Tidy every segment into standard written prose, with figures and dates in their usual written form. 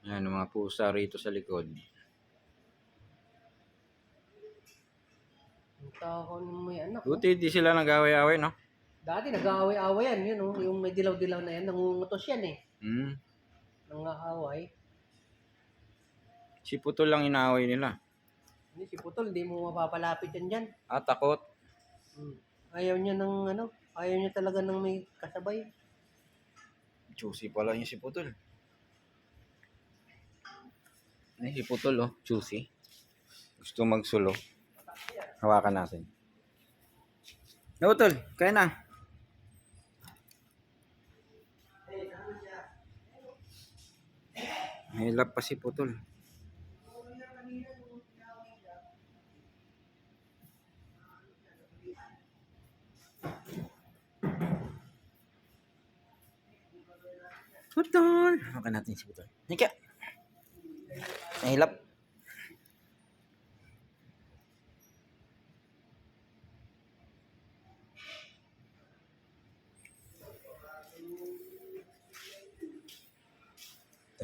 Yan, mga pusa rito sa likod. Ang tao ng may anak. Buti di sila nag-away-away, no? Dati nag-aaway-away yan. Yun, oh, yung may dilaw-dilaw na yan. Nangungutos yan eh. Hmm. Nangaaway. Si Putol lang inaaway nila. Hindi, si Putol, hindi mo mapapalapit yan dyan. Takot. Ayaw niya ng ano, ayaw niya talaga ng may kasabay. Juicy pala yung si Putol. Ay, si Putol, oh. Juicy. Gusto magsulo. Hawakan natin. No, Putol. Kaya na. Mahilap pa si Putol. Putol. Hawakan natin si Putol. Nika. Mahilap.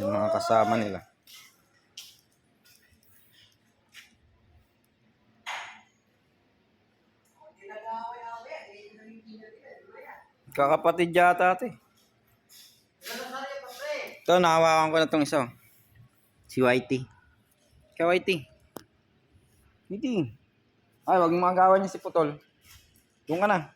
Yung mga kasama nila. Kakapatid yata ate. Ito, nahawakan ko na itong isa. Si Whitey. Kaya Whitey. Whitey. Ay, wag mong magawa niya si Putol. Doon ka na.